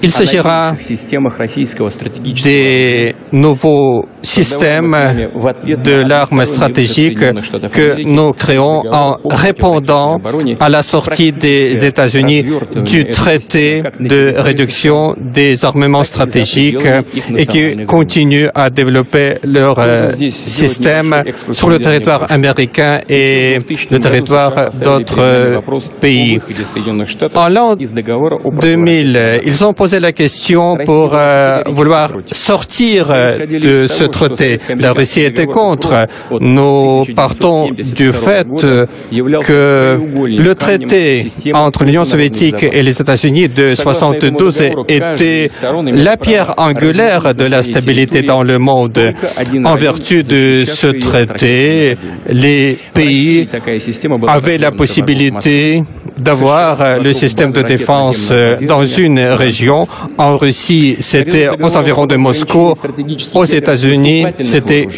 Il s'agira des nouveaux systèmes de l'arme stratégique que nous créons en répondant à la sortie des États-Unis du traité de réduction des armements stratégiques et qui continuent à développer leur système sur le territoire américain et le territoire d'autres pays. En l'an 2000, ils ont posé la question pour vouloir sortir de ce traité. La Russie était contre. Nous partons du fait que le traité entre l'Union soviétique et les États-Unis de 1972 était la pierre angulaire de la stabilité dans le monde. En vertu de ce traité, les pays avaient la possibilité d'avoir le système de défense dans une région. En Russie, c'était aux environs de Moscou. Aux États-Unis, c'était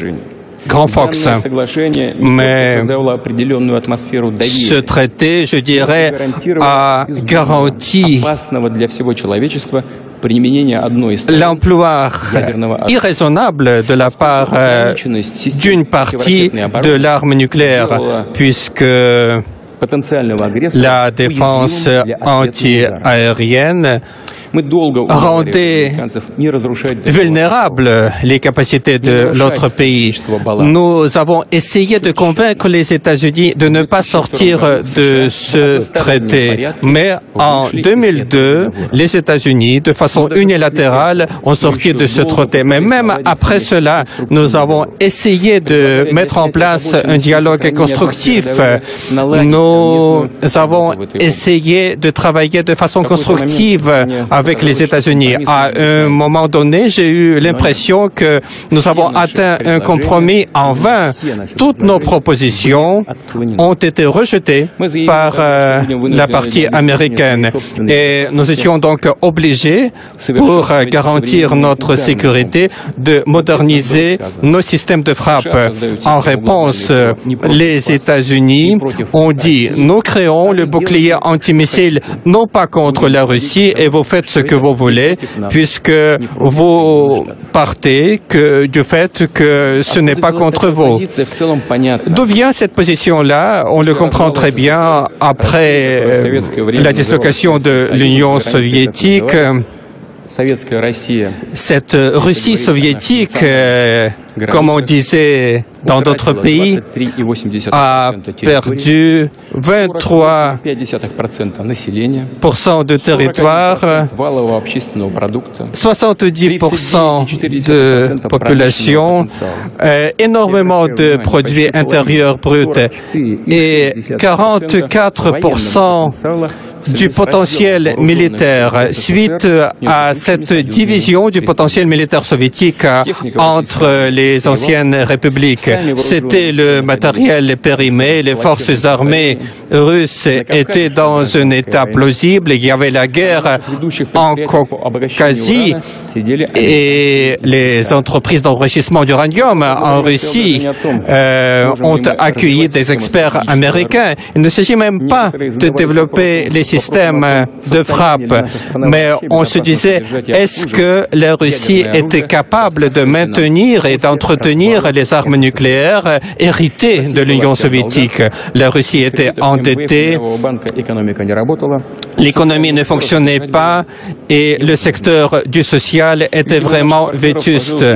Grand Fox. Mais ce traité, je dirais, a garanti l'emploi irraisonnable de la part d'une partie de l'arme nucléaire, puisque la défense anti-aérienne rendait vulnérables les capacités de l'autre pays. Nous avons essayé de convaincre les États-Unis de ne pas sortir de ce traité. Mais en 2002, les États-Unis, de façon unilatérale, ont sorti de ce traité. Mais même après cela, nous avons essayé de mettre en place un dialogue constructif. Nous avons essayé de travailler de façon constructive avec les États-Unis. À un moment donné, j'ai eu l'impression que nous avons atteint un compromis en vain. Toutes nos propositions ont été rejetées par la partie américaine et nous étions donc obligés, pour garantir notre sécurité, de moderniser nos systèmes de frappe. En réponse, les États-Unis ont dit: nous créons le bouclier antimissile non pas contre la Russie et vous faites ce que vous voulez, puisque vous partez du fait que ce n'est pas contre vous. D'où vient cette position-là? On le comprend très bien après la dislocation de l'Union soviétique. Cette Russie soviétique, comme on disait dans d'autres pays, a perdu 23% de territoire, 70% de population, énormément de produits intérieurs bruts et 44% du potentiel militaire suite à cette division du potentiel militaire soviétique entre les anciennes républiques. C'était le matériel périmé, les forces armées russes étaient dans un état plausible, il y avait la guerre en Caucasie et les entreprises d'enrichissement d'uranium en Russie ont accueilli des experts américains. Il ne s'agit même pas de développer les système de frappe, mais on se disait, est-ce que la Russie était capable de maintenir et d'entretenir les armes nucléaires héritées de l'Union soviétique? La Russie était endettée, l'économie ne fonctionnait pas et le secteur du social était vraiment vétuste.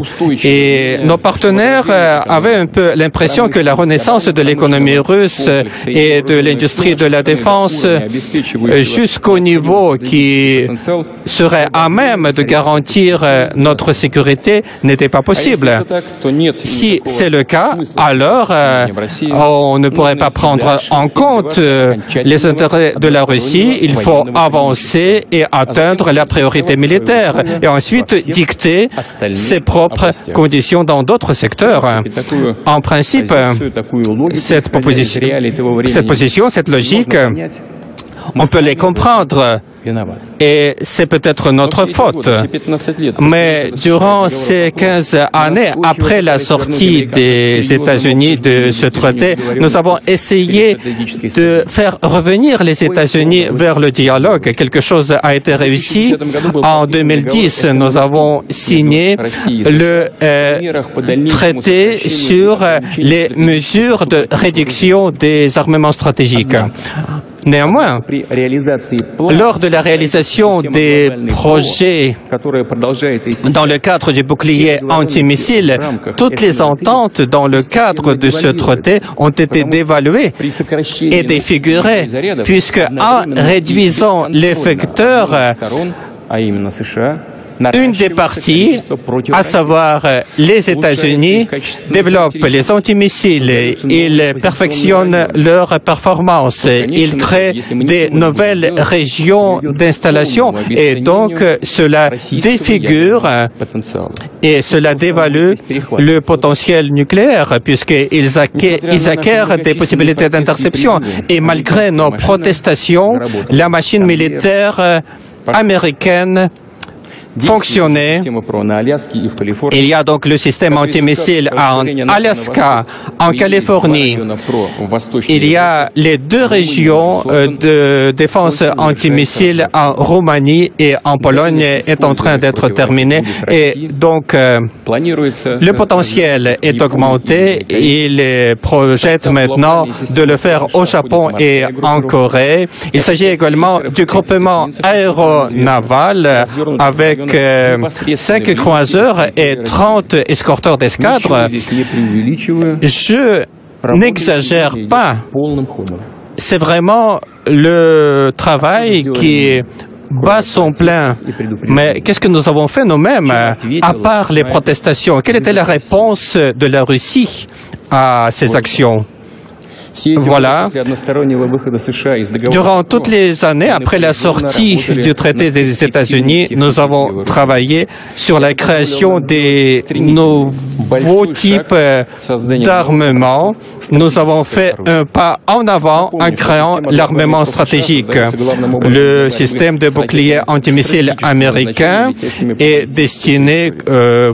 Et nos partenaires avaient un peu l'impression que la renaissance de l'économie russe et de l'industrie de la défense jusqu'au niveau qui serait à même de garantir notre sécurité n'était pas possible. Si c'est le cas, alors on ne pourrait pas prendre en compte les intérêts de la Russie. Il faut avancer et atteindre la priorité militaire et ensuite dicter ses propres conditions dans d'autres secteurs. En principe, cette position, cette logique On peut les comprendre. Et c'est peut-être notre faute. Mais durant ces 15 années, après la sortie des États-Unis de ce traité, nous avons essayé de faire revenir les États-Unis vers le dialogue. Quelque chose a été réussi. En 2010, nous avons signé le traité sur les mesures de réduction des armements stratégiques. Néanmoins, lors de la réalisation des projets dans le cadre du bouclier antimissile, toutes les ententes dans le cadre de ce traité ont été dévaluées et défigurées, puisque en réduisant les facteurs, une des parties, à savoir les États-Unis, développe les antimissiles, ils perfectionnent leurs performances, ils créent des nouvelles régions d'installation et donc cela défigure et cela dévalue le potentiel nucléaire puisqu'ils acquièrent des possibilités d'interception et malgré nos protestations, la machine militaire américaine fonctionner. Il y a donc le système antimissile en Alaska, en Californie. Il y a les deux régions de défense antimissile en Roumanie et en Pologne est en train d'être terminé. Et donc, le potentiel est augmenté. Il projette maintenant de le faire au Japon et en Corée. Il s'agit également du groupement aéronaval avec 5 croiseurs et 30 escorteurs d'escadre. Je n'exagère pas. C'est vraiment le travail qui bat son plein. Mais qu'est-ce que nous avons fait nous-mêmes, à part les protestations? Quelle était la réponse de la Russie à ces actions? Voilà. Durant toutes les années, après la sortie du traité des États-Unis, nous avons travaillé sur la création des nouveaux types d'armement. Nous avons fait un pas en avant en créant l'armement stratégique. Le système de bouclier antimissile américain est destiné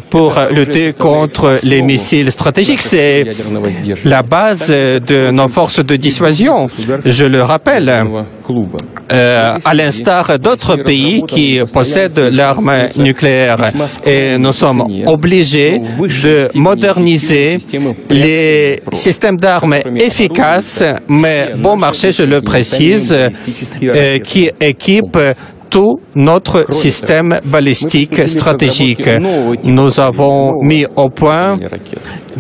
pour lutter contre les missiles stratégiques. C'est la base de nos forces de dissuasion, je le rappelle, à l'instar d'autres pays qui possèdent l'arme nucléaire. Et nous sommes obligés de moderniser les systèmes d'armes efficaces, mais bon marché, je le précise, qui équipent tout notre système balistique stratégique. Nous avons mis au point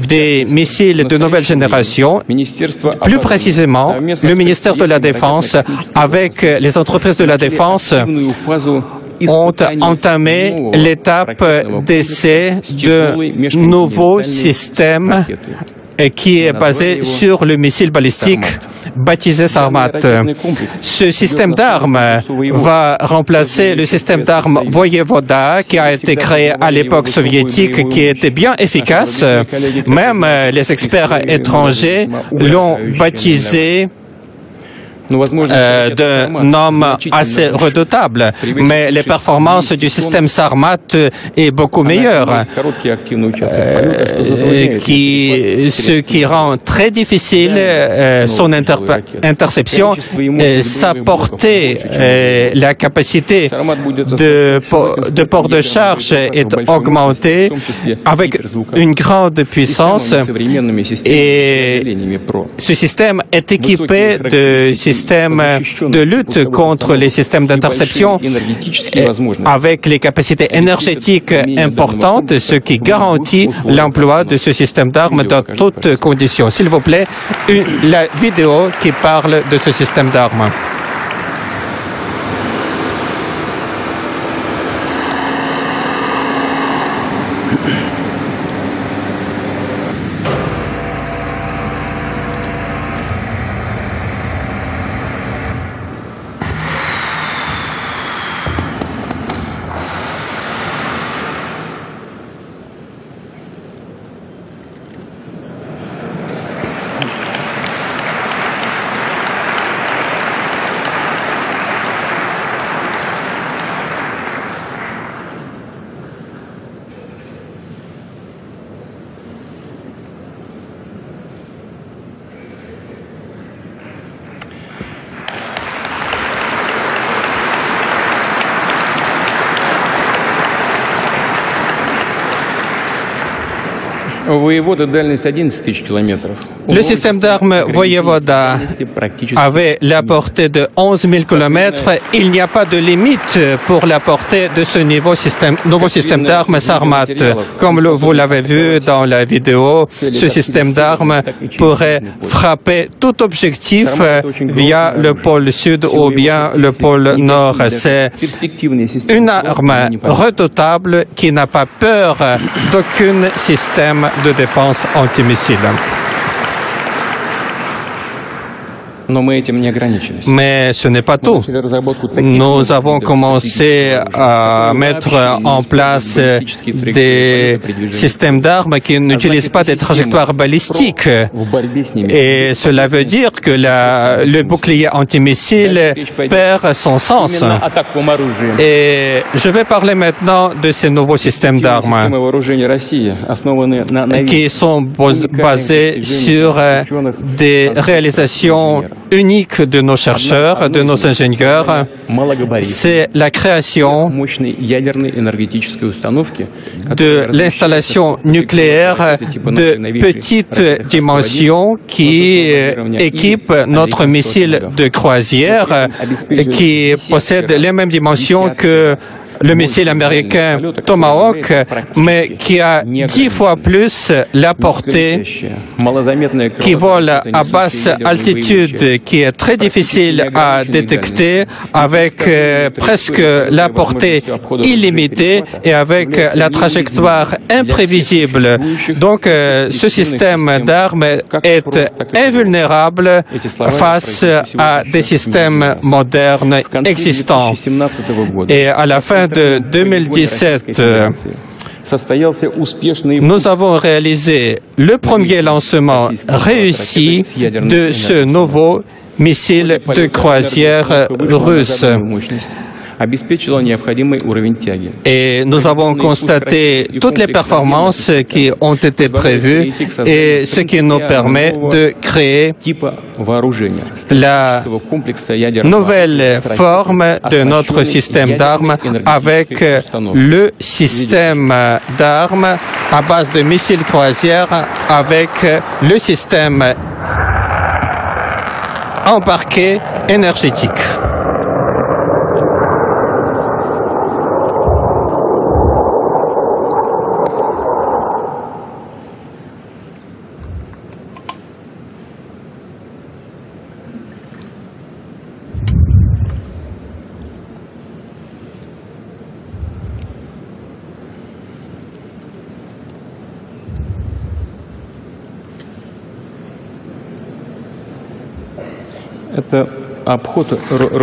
des missiles de nouvelle génération. Plus précisément, le ministère de la Défense, avec les entreprises de la Défense, ont entamé l'étape d'essai de nouveaux systèmes qui est basé sur le missile balistique baptisé Sarmat. Ce système d'armes va remplacer le système d'armes Voyevoda qui a été créé à l'époque soviétique, qui était bien efficace. Même les experts étrangers l'ont baptisé d'un nom assez redoutable, mais les performances du système Sarmat est beaucoup meilleure, ce qui rend très difficile son interception. Sa portée, la capacité de port de charge est augmentée avec une grande puissance et ce système est équipé de système de lutte contre les systèmes d'interception avec les capacités énergétiques importantes, ce qui garantit l'emploi de ce système d'armes dans toutes conditions. S'il vous plaît, la vidéo qui parle de ce système d'armes. Le système d'armes Voyevoda avait la portée de 11 000 km. Il n'y a pas de limite pour la portée de ce nouveau système d'armes Sarmat. Comme vous l'avez vu dans la vidéo, ce système d'armes pourrait frapper tout objectif via le pôle sud ou bien le pôle nord. C'est une arme redoutable qui n'a pas peur d'aucun système de défense antimissile. Mais ce n'est pas tout. Nous avons commencé à mettre en place des systèmes d'armes qui n'utilisent pas des trajectoires balistiques. Et cela veut dire que le bouclier antimissile perd son sens. Et je vais parler maintenant de ces nouveaux systèmes d'armes qui sont basés sur des réalisations unique de nos chercheurs, de nos ingénieurs, c'est la création de l'installation nucléaire de petite dimension qui équipe notre missile de croisière qui possède les mêmes dimensions que le missile américain Tomahawk, mais qui a 10 fois plus la portée, qui vole à basse altitude, qui est très difficile à détecter, avec presque la portée illimitée et avec la trajectoire imprévisible. Donc, ce système d'armes est invulnérable face à des systèmes modernes existants. Et à la fin de 2017, nous avons réalisé le premier lancement réussi de ce nouveau missile de croisière russe. Et nous avons constaté toutes les performances qui ont été prévues et ce qui nous permet de créer la nouvelle forme de notre système d'armes avec le système d'armes à base de missiles croisière avec le système embarqué énergétique.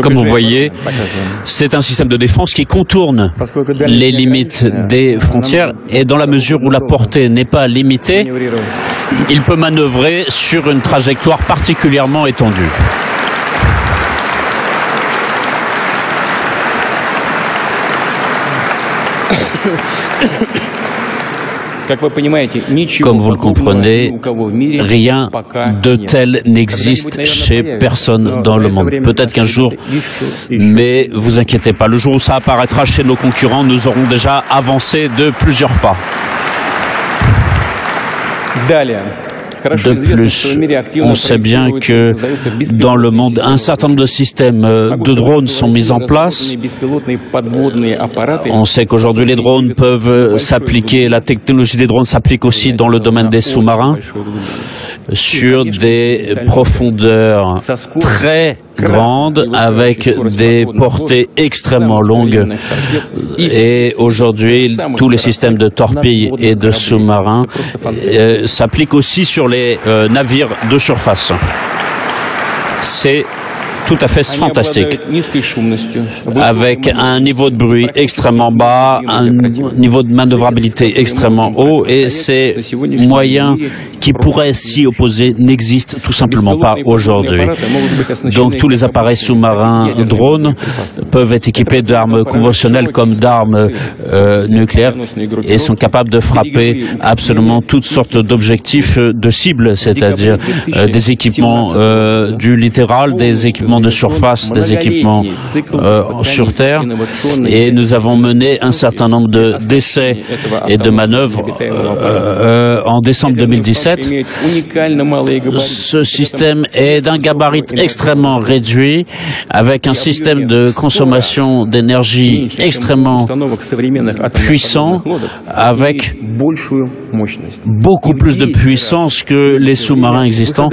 Comme vous voyez, c'est un système de défense qui contourne les limites des frontières et dans la mesure où la portée n'est pas limitée, il peut manœuvrer sur une trajectoire particulièrement étendue. Comme vous le comprenez, rien de tel n'existe chez personne dans le monde. Peut-être qu'un jour, mais vous inquiétez pas, le jour où ça apparaîtra chez nos concurrents, nous aurons déjà avancé de plusieurs pas. De plus, on sait bien que dans le monde, un certain nombre de systèmes de drones sont mis en place. On sait qu'aujourd'hui, les drones peuvent s'appliquer, la technologie des drones s'applique aussi dans le domaine des sous-marins, sur des profondeurs très grandes, avec des portées extrêmement longues. Et aujourd'hui, tous les systèmes de torpilles et de sous-marins s'appliquent aussi sur les navires de surface. C'est tout à fait fantastique, avec un niveau de bruit extrêmement bas, un niveau de manœuvrabilité extrêmement haut, et ces moyens qui pourraient s'y opposer n'existent tout simplement pas aujourd'hui. Donc tous les appareils sous-marins drones peuvent être équipés d'armes conventionnelles comme d'armes nucléaires et sont capables de frapper absolument toutes sortes d'objectifs de cibles, c'est-à-dire des équipements du littoral, des équipements équipements de surface, des équipements sur Terre, et nous avons mené un certain nombre d'essais et de manœuvres en décembre 2017. Ce système est d'un gabarit extrêmement réduit, avec un système de consommation d'énergie extrêmement puissant, avec beaucoup plus de puissance que les sous-marins existants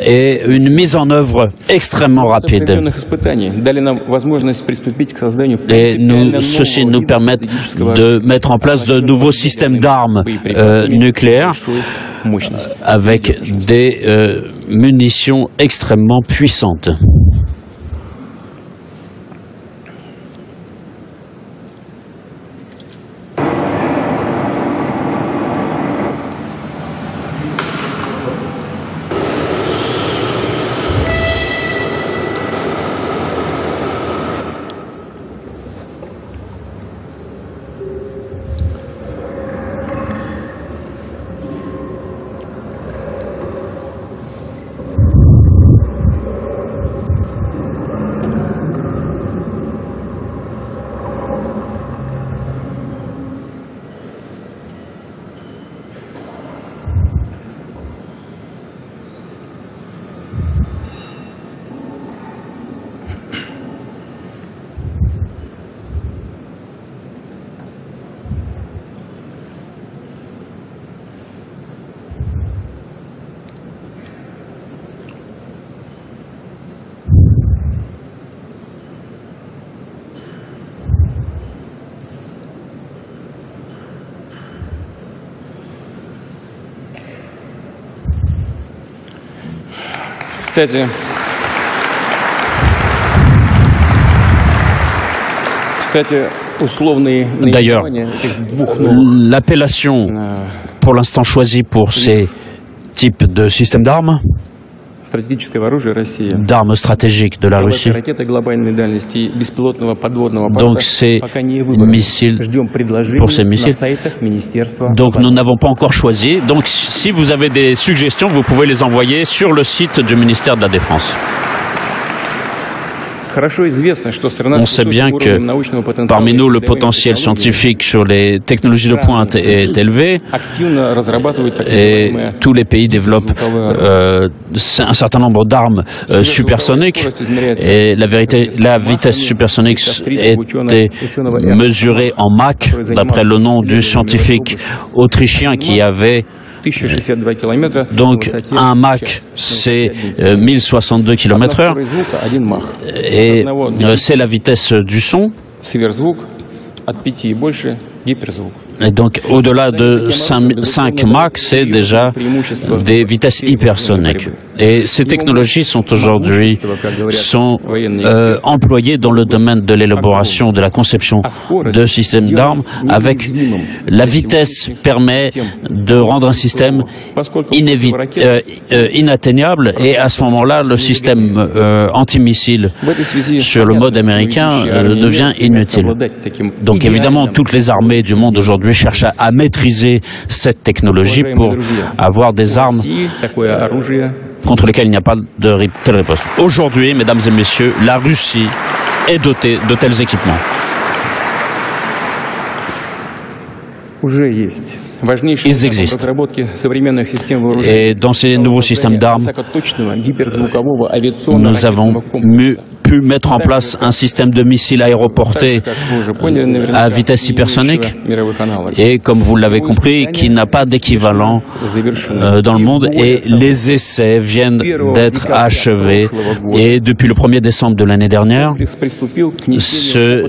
et une mise en œuvre extrêmement rapide. Et ceci nous permet de mettre en place de nouveaux systèmes d'armes nucléaires avec des munitions extrêmement puissantes. D'ailleurs, l'appellation pour l'instant choisie pour ces types de systèmes d'armes stratégiques de la Russie. Donc c'est missiles pour ces missiles. Donc nous n'avons pas encore choisi. Donc si vous avez des suggestions, vous pouvez les envoyer sur le site du ministère de la Défense. On sait bien que parmi nous, le potentiel scientifique sur les technologies de pointe est élevé et tous les pays développent un certain nombre d'armes supersoniques et la vitesse supersonique était mesurée en Mach, d'après le nom du scientifique autrichien qui avait donc un Mach, c'est 1062 km/h et c'est la vitesse du son. Et donc, au-delà de 5 Mach, c'est déjà des vitesses hypersoniques. Et ces technologies sont aujourd'hui employées dans le domaine de l'élaboration, de la conception de systèmes d'armes. Avec la vitesse permet de rendre un système inatteignable. Et à ce moment-là, le système antimissile sur le mode américain devient inutile. Donc, évidemment, toutes les armées du monde aujourd'hui cherchent à maîtriser cette technologie pour avoir des armes contre lesquelles il n'y a pas de telle riposte. Aujourd'hui, mesdames et messieurs, la Russie est dotée de tels équipements. Ils existent. Et dans ces nouveaux systèmes d'armes, nous avons pu mettre en place un système de missiles aéroportés à vitesse hypersonique et, comme vous l'avez compris, qui n'a pas d'équivalent dans le monde, et les essais viennent d'être achevés et depuis le 1er décembre de l'année dernière, ce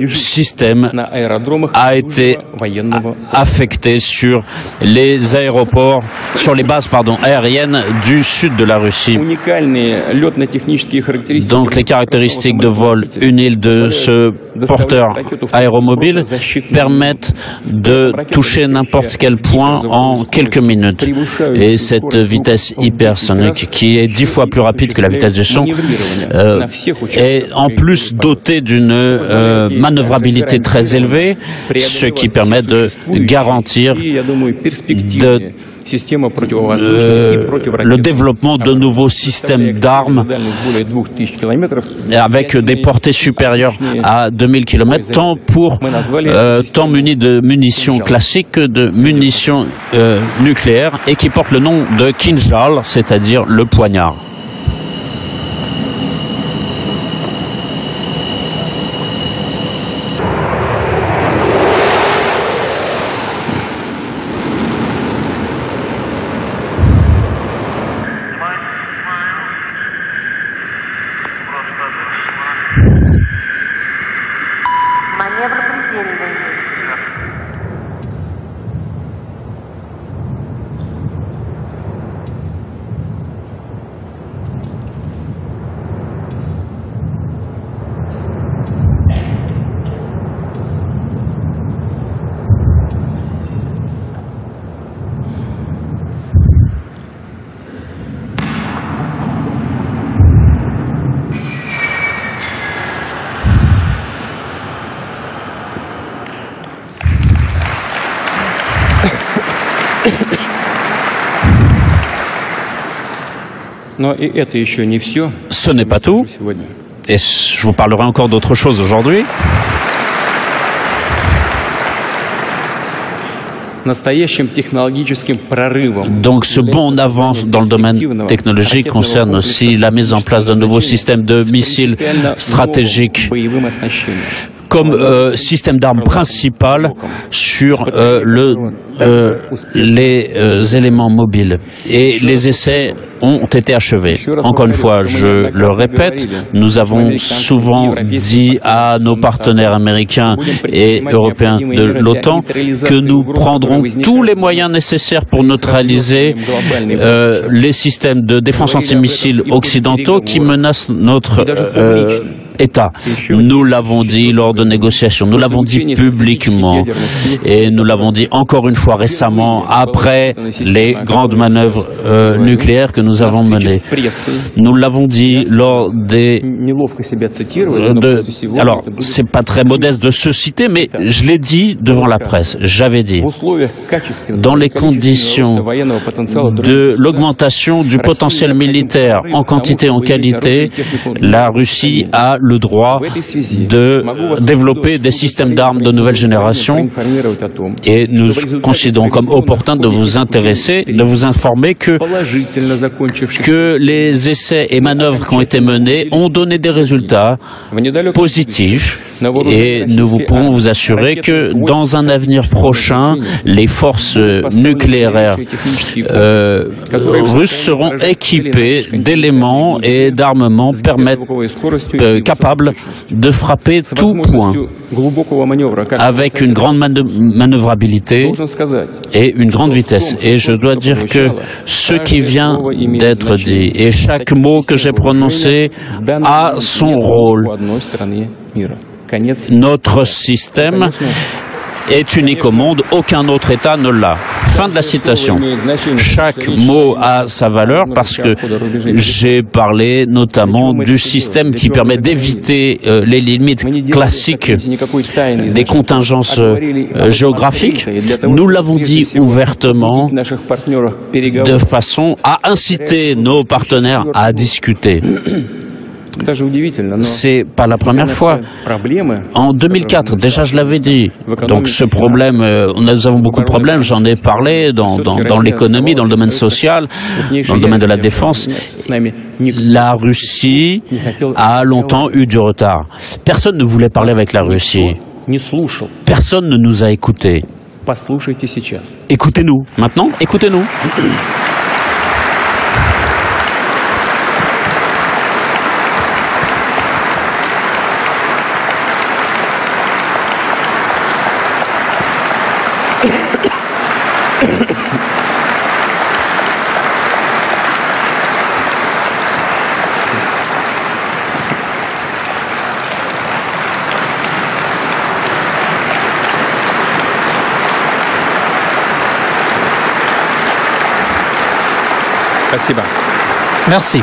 système a été affecté sur les aéroports, sur les bases aériennes du sud de la Russie. Donc les caractéristiques de vol unile de ce porteur aéromobile permettent de toucher n'importe quel point en quelques minutes. Et cette vitesse hypersonique, qui est 10 fois plus rapide que la vitesse du son, est en plus dotée d'une manœuvrabilité très élevée, ce qui permet de garantir le développement de nouveaux systèmes d'armes avec des portées supérieures à 2000 km, tant munis de munitions classiques que de munitions nucléaires, et qui portent le nom de Kinjal, c'est-à-dire le poignard. Ce n'est pas tout, et je vous parlerai encore d'autre chose aujourd'hui. Donc ce bond en avant dans le domaine technologique concerne aussi la mise en place d'un nouveau système de missiles stratégiques comme système d'armes principal sur les éléments mobiles. Et les essais ont été achevés. Encore une fois, je le répète, nous avons souvent dit à nos partenaires américains et européens de l'OTAN que nous prendrons tous les moyens nécessaires pour neutraliser les systèmes de défense antimissiles occidentaux qui menacent notre État. Nous l'avons dit lors de négociations, nous l'avons dit publiquement et nous l'avons dit encore une fois récemment après les grandes manœuvres nucléaires que nous avons menées. Nous l'avons dit lors des... alors, c'est pas très modeste de se citer, mais je l'ai dit devant la presse. J'avais dit, dans les conditions de l'augmentation du potentiel militaire en quantité et en qualité, la Russie a le droit de développer des systèmes d'armes de nouvelle génération et nous considérons comme opportun de vous intéresser, de vous informer que les essais et manœuvres qui ont été menés ont donné des résultats positifs et nous pourrons vous assurer que dans un avenir prochain, les forces nucléaires russes seront équipées d'éléments et d'armements capables de frapper tout point avec une grande manœuvrabilité et une grande vitesse. Et je dois dire que ce qui vient d'être dit et chaque mot que j'ai prononcé a son rôle. Notre système est unique au monde, aucun autre État ne l'a. Fin de la citation. Chaque mot a sa valeur parce que j'ai parlé notamment du système qui permet d'éviter les limites classiques des contingences géographiques. Nous l'avons dit ouvertement de façon à inciter nos partenaires à discuter. C'est pas la première fois. En 2004, déjà je l'avais dit. Donc ce problème, nous avons beaucoup de problèmes, j'en ai parlé dans l'économie, dans le domaine social, dans le domaine de la défense. La Russie a longtemps eu du retard. Personne ne voulait parler avec la Russie. Personne ne nous a écoutés. Écoutez-nous. Maintenant, écoutez-nous. Merci.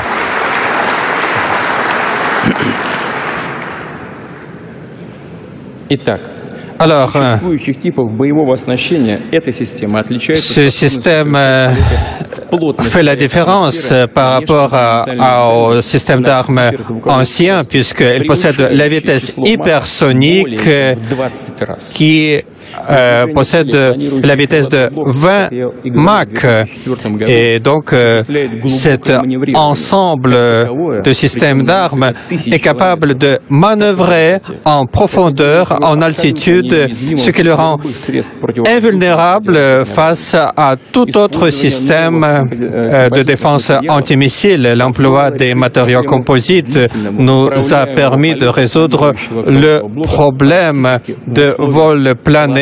Alors, ce système fait la différence par rapport au système d'armes ancien, puisqu'il possède la vitesse hypersonique qui possède la vitesse de 20 Mach. Et donc, cet ensemble de systèmes d'armes est capable de manœuvrer en profondeur, en altitude, ce qui le rend invulnérable face à tout autre système de défense antimissile. L'emploi des matériaux composites nous a permis de résoudre le problème de vol plané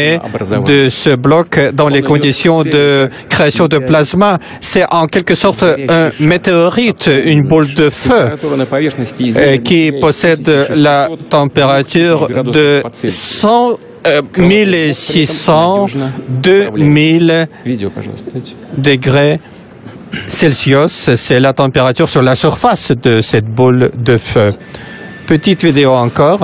de ce bloc dans les conditions de création de plasma. C'est en quelque sorte un météorite, une boule de feu qui possède la température de 1600, 2000 degrés Celsius. C'est la température sur la surface de cette boule de feu. Petite vidéo encore.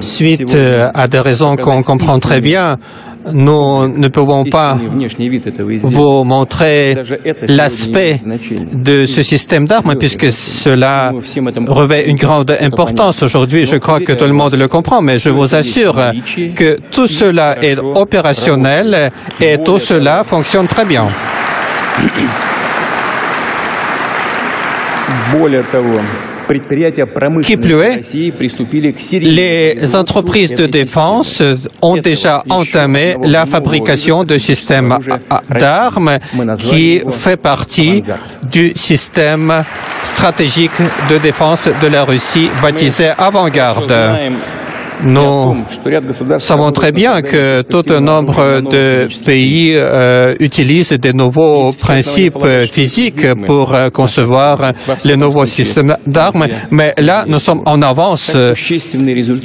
Suite à des raisons qu'on comprend très bien, nous ne pouvons pas vous montrer l'aspect de ce système d'armes puisque cela revêt une grande importance aujourd'hui. Je crois que tout le monde le comprend, mais je vous assure que tout cela est opérationnel et tout cela fonctionne très bien. Qui plus est, les entreprises de défense ont déjà entamé la fabrication de systèmes d'armes qui fait partie du système stratégique de défense de la Russie baptisé Avant-Garde. Nous savons très bien que tout un nombre de pays utilisent des nouveaux principes physiques pour concevoir les nouveaux systèmes d'armes, mais là, nous sommes en avance.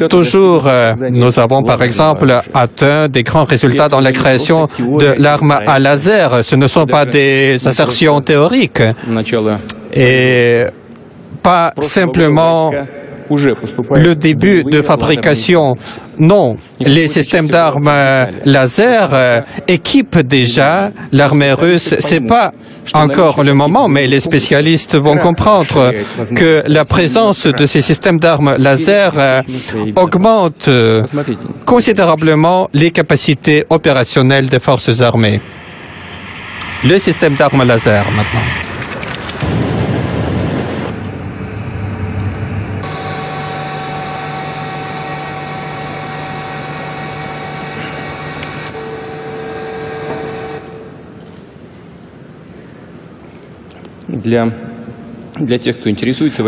Toujours, nous avons par exemple atteint des grands résultats dans la création de l'arme à laser. Ce ne sont pas des assertions théoriques et pas simplement le début de fabrication. Non, les systèmes d'armes laser équipent déjà l'armée russe. C'est pas encore le moment, mais les spécialistes vont comprendre que la présence de ces systèmes d'armes laser augmente considérablement les capacités opérationnelles des forces armées. Le système d'armes laser maintenant.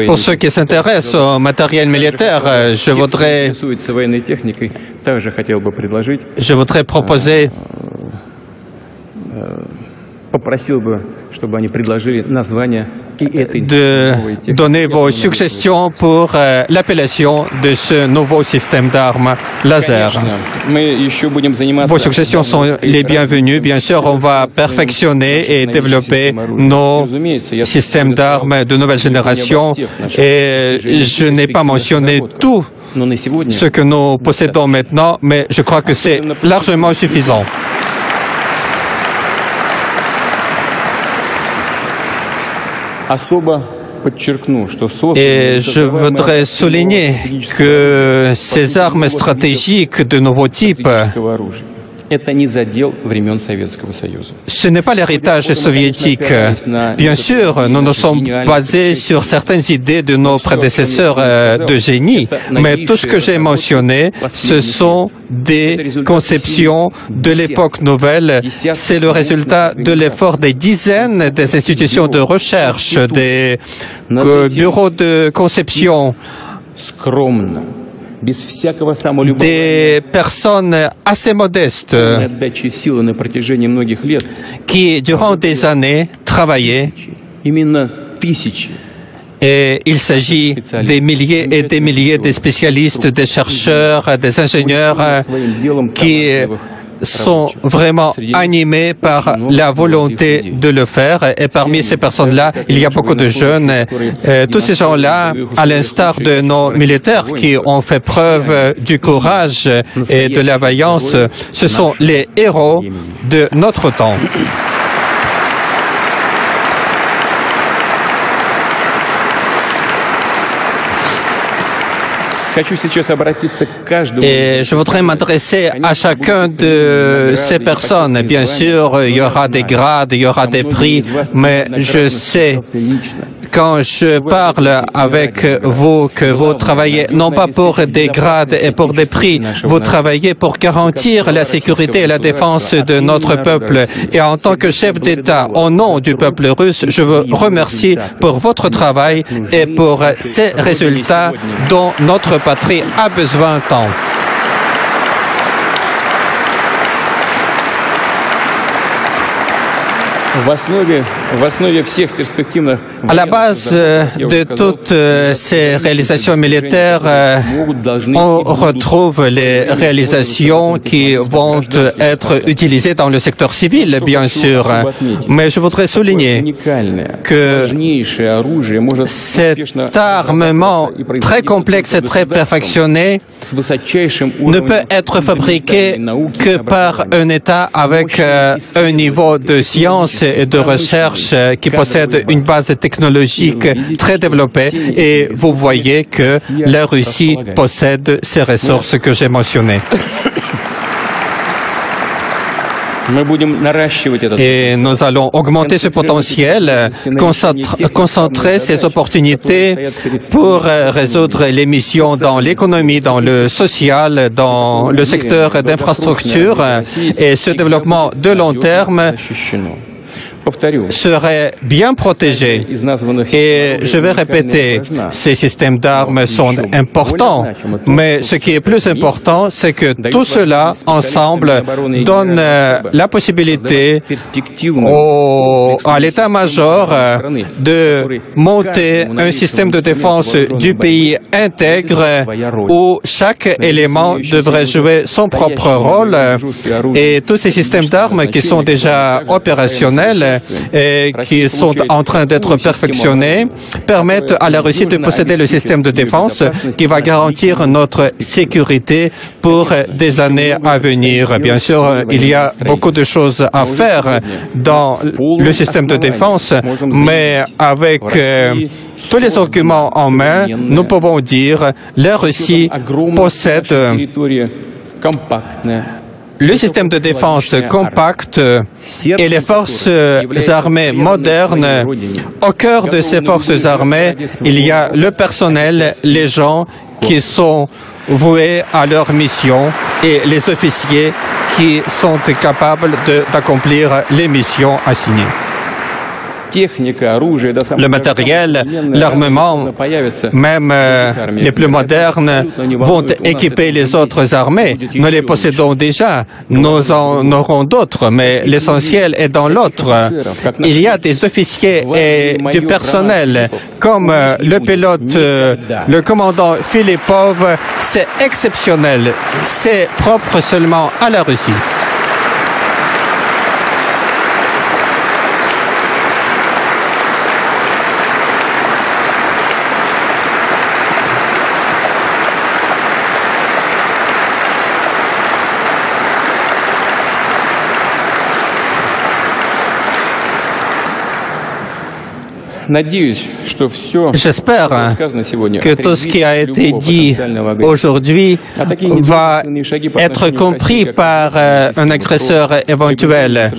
Pour ceux qui s'intéressent au matériel militaire, je voudrais proposer de donner vos suggestions pour l'appellation de ce nouveau système d'armes laser. Vos suggestions sont les bienvenues. Bien sûr, on va perfectionner et développer nos systèmes d'armes de nouvelle génération. Et je n'ai pas mentionné tout ce que nous possédons maintenant, mais je crois que c'est largement suffisant. Et je voudrais souligner que ces armes stratégiques de nouveau type Ce n'est pas l'héritage soviétique. Bien sûr, nous nous sommes basés sur certaines idées de nos prédécesseurs de génie, mais tout ce que j'ai mentionné, ce sont des conceptions de l'époque nouvelle. C'est le résultat de l'effort des dizaines des institutions de recherche, des bureaux de conception, des personnes assez modestes qui, durant des années, travaillaient. Et il s'agit des milliers et des milliers de spécialistes, des chercheurs, des ingénieurs qui sont vraiment animés par la volonté de le faire. Et parmi ces personnes-là, il y a beaucoup de jeunes. Tous ces gens-là, à l'instar de nos militaires qui ont fait preuve du courage et de la vaillance, ce sont les héros de notre temps. Et je voudrais m'adresser à chacun de ces personnes. Bien sûr, il y aura des grades, il y aura des prix, mais je sais, quand je parle avec vous, que vous travaillez non pas pour des grades et pour des prix, vous travaillez pour garantir la sécurité et la défense de notre peuple. Et en tant que chef d'État, au nom du peuple russe, je vous remercie pour votre travail et pour ces résultats dont notre patrie a besoin tant. À la base de toutes ces réalisations militaires, on retrouve les réalisations qui vont être utilisées dans le secteur civil, bien sûr. Mais je voudrais souligner que cet armement très complexe et très perfectionné ne peut être fabriqué que par un État avec un niveau de science et de recherche qui possède une base technologique très développée, et vous voyez que la Russie possède ces ressources que j'ai mentionnées. Et nous allons augmenter ce potentiel, concentrer ces opportunités pour résoudre les missions dans l'économie, dans le social, dans le secteur d'infrastructure, et ce développement de long terme serait bien protégé. Et je vais répéter, ces systèmes d'armes sont importants, mais ce qui est plus important, c'est que tout cela, ensemble, donne la possibilité à l'état-major de monter un système de défense du pays intègre où chaque élément devrait jouer son propre rôle, et tous ces systèmes d'armes qui sont déjà opérationnels et qui sont en train d'être perfectionnés permettent à la Russie de posséder le système de défense qui va garantir notre sécurité pour des années à venir. Bien sûr, il y a beaucoup de choses à faire dans le système de défense, mais avec tous les arguments en main, nous pouvons dire la Russie possède le système de défense compact et les forces armées modernes. Au cœur de ces forces armées, il y a le personnel, les gens qui sont voués à leur mission et les officiers qui sont capables d'accomplir les missions assignées. Le matériel, l'armement, même les plus modernes, vont équiper les autres armées. Nous les possédons déjà. Nous en aurons d'autres, mais l'essentiel est dans l'autre. Il y a des officiers et du personnel, comme le pilote, le commandant Philippov. C'est exceptionnel. C'est propre seulement à la Russie. J'espère que tout ce qui a été dit aujourd'hui va être compris par un agresseur éventuel.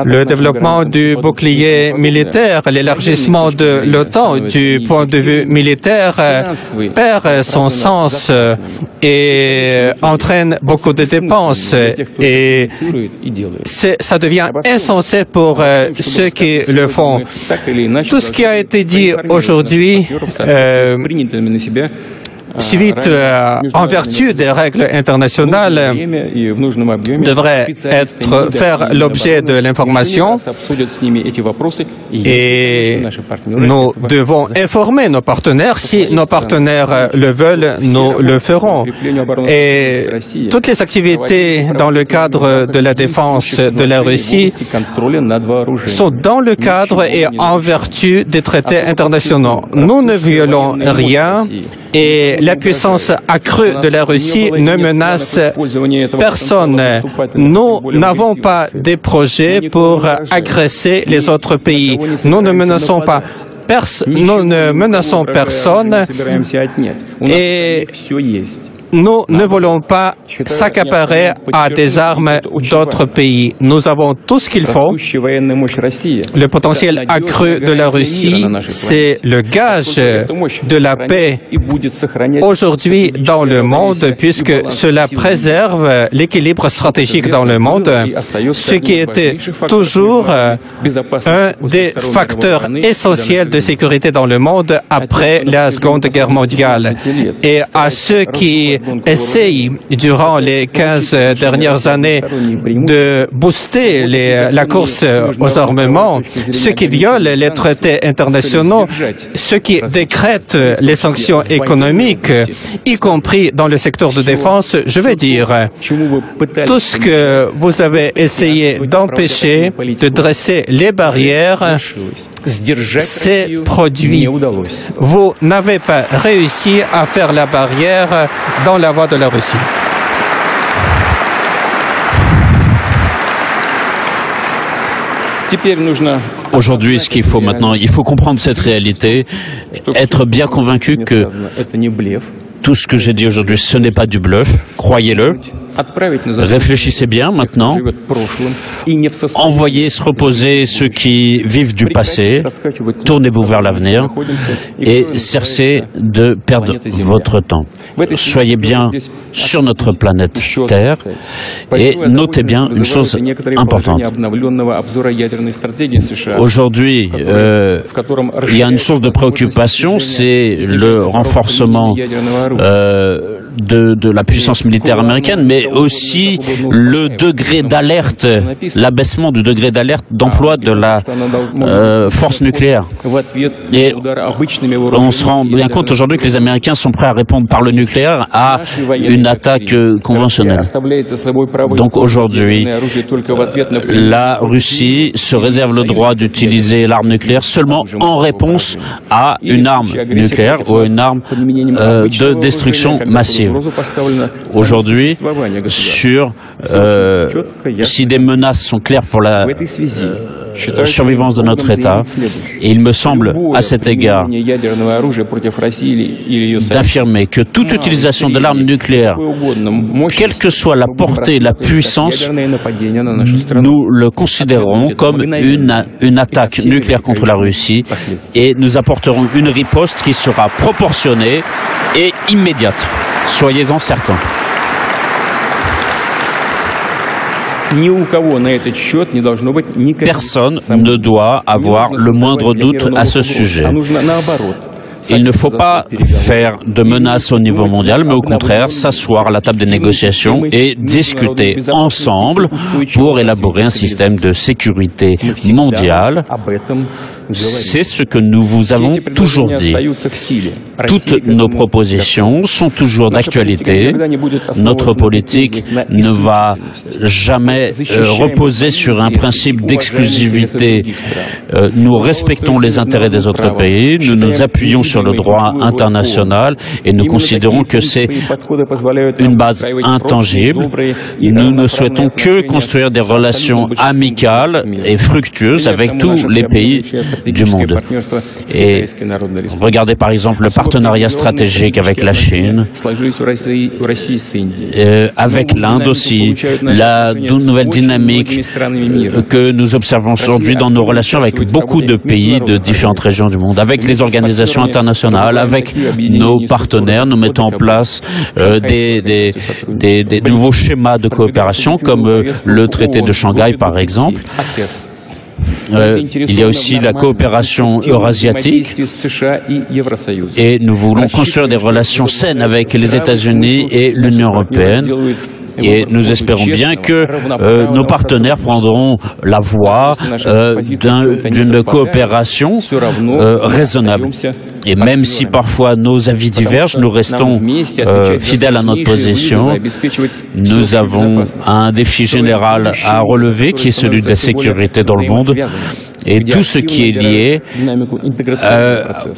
Le développement du bouclier militaire, l'élargissement de l'OTAN du point de vue militaire perd son sens et entraîne beaucoup de dépenses et ça devient insensé pour ceux qui le font. Tout ce qui a été dit aujourd'hui suite en vertu des règles internationales devrait faire l'objet de l'information et nous devons informer nos partenaires. Si nos partenaires le veulent, nous le ferons. Et toutes les activités dans le cadre de la défense de la Russie sont dans le cadre et en vertu des traités internationaux. Nous ne violons rien et la puissance accrue de la Russie ne menace personne. Nous n'avons pas des projets pour agresser les autres pays. Nous ne menaçons pas personne et nous ne voulons pas s'accaparer à des armes d'autres pays. Nous avons tout ce qu'il faut. Le potentiel accru de la Russie, c'est le gage de la paix aujourd'hui dans le monde, puisque cela préserve l'équilibre stratégique dans le monde, ce qui était toujours un des facteurs essentiels de sécurité dans le monde après la Seconde Guerre mondiale. Et à ceux qui essaye durant les 15 dernières années de booster la course aux armements, ceux qui violent les traités internationaux, ceux qui décrètent les sanctions économiques, y compris dans le secteur de défense, je veux dire, tout ce que vous avez essayé d'empêcher, de dresser les barrières, c'est produit. Vous n'avez pas réussi à faire la barrière dans la voie de la Russie. Aujourd'hui, ce qu'il faut maintenant, il faut comprendre cette réalité, être bien convaincu que tout ce que j'ai dit aujourd'hui, ce n'est pas du bluff, croyez-le. Réfléchissez bien maintenant. Envoyez se reposer ceux qui vivent du passé. Tournez-vous vers l'avenir et cessez de perdre votre temps. Soyez bien sur notre planète Terre et notez bien une chose importante. Aujourd'hui, il y a une source de préoccupation, c'est le renforcement de la puissance militaire américaine, mais aussi le degré d'alerte, l'abaissement du degré d'alerte d'emploi de la force nucléaire. Et on se rend bien compte aujourd'hui que les Américains sont prêts à répondre par le nucléaire à une attaque conventionnelle. Donc aujourd'hui, la Russie se réserve le droit d'utiliser l'arme nucléaire seulement en réponse à une arme nucléaire ou à une arme de destruction massive. Aujourd'hui, si des menaces sont claires pour la survivance de notre État, et il me semble à cet égard d'affirmer que toute utilisation de l'arme nucléaire, quelle que soit la portée, la puissance, nous le considérons comme une attaque nucléaire contre la Russie et nous apporterons une riposte qui sera proportionnée et immédiate. Soyez-en certains. Personne ne doit avoir le moindre doute à ce sujet. Il ne faut pas faire de menaces au niveau mondial, mais au contraire s'asseoir à la table des négociations et discuter ensemble pour élaborer un système de sécurité mondiale. C'est ce que nous vous avons toujours dit. Toutes nos propositions sont toujours d'actualité. Notre politique ne va jamais reposer sur un principe d'exclusivité. Nous respectons les intérêts des autres pays, nous nous appuyons sur le droit international et nous considérons que c'est une base intangible. Nous ne souhaitons que construire des relations amicales et fructueuses avec tous les pays du monde. Et regardez par exemple le partenariat stratégique avec la Chine, avec l'Inde aussi, la nouvelle dynamique que nous observons aujourd'hui dans nos relations avec beaucoup de pays de différentes régions du monde, avec les organisations internationales, avec nos partenaires. Nous mettons en place des nouveaux schémas de coopération comme le traité de Shanghai par exemple. Il y a aussi la coopération eurasiatique et nous voulons construire des relations saines avec les États-Unis et l'Union européenne. Et nous espérons bien que nos partenaires prendront la voie d'une coopération raisonnable. Et même si parfois nos avis divergent, nous restons fidèles à notre position. Nous avons un défi général à relever qui est celui de la sécurité dans le monde. Et tout ce qui est lié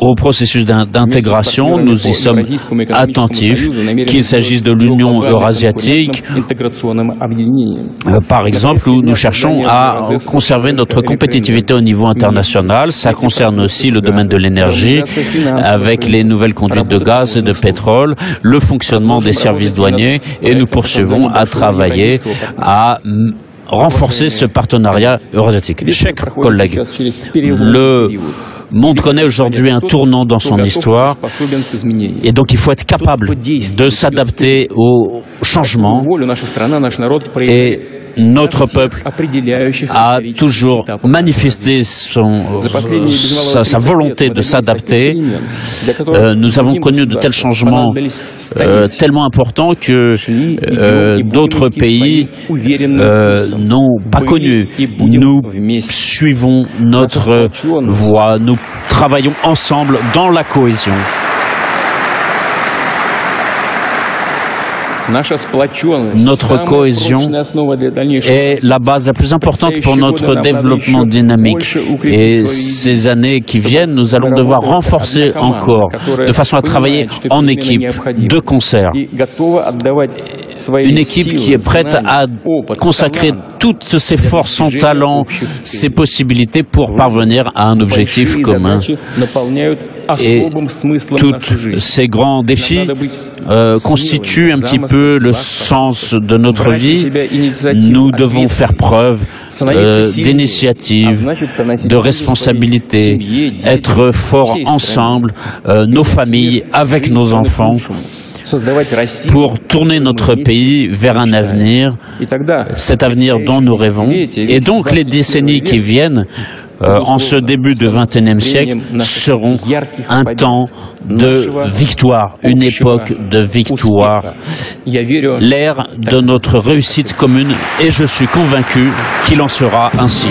au processus d'intégration, nous y sommes attentifs, qu'il s'agisse de l'Union eurasiatique, par exemple, où nous cherchons à conserver notre compétitivité au niveau international. Ça concerne aussi le domaine de l'énergie, avec les nouvelles conduites de gaz et de pétrole, le fonctionnement des services douaniers, et nous poursuivons à travailler à renforcer ce partenariat eurasiatique. Chers collègues, le monde connaît aujourd'hui un tournant dans son histoire et donc il faut être capable de s'adapter aux changements et notre peuple a toujours manifesté sa volonté de s'adapter. Nous avons connu de tels changements tellement importants que d'autres pays n'ont pas connu. Nous suivons notre voie, nous travaillons ensemble dans la cohésion. Notre cohésion est la base la plus importante pour notre développement dynamique. Et ces années qui viennent, nous allons devoir renforcer encore, de façon à travailler en équipe, de concert. Une équipe qui est prête à consacrer toutes ses forces, son talent, ses possibilités pour parvenir à un objectif commun. Et tous ces grands défis constituent un petit peu le sens de notre vie. Nous devons faire preuve d'initiative, de responsabilité, être forts ensemble, nos familles, avec nos enfants, pour tourner notre pays vers un avenir, cet avenir dont nous rêvons. Et donc les décennies qui viennent, en ce début du XXIe siècle, seront un temps de victoire, une époque de victoire, l'ère de notre réussite commune, et je suis convaincu qu'il en sera ainsi.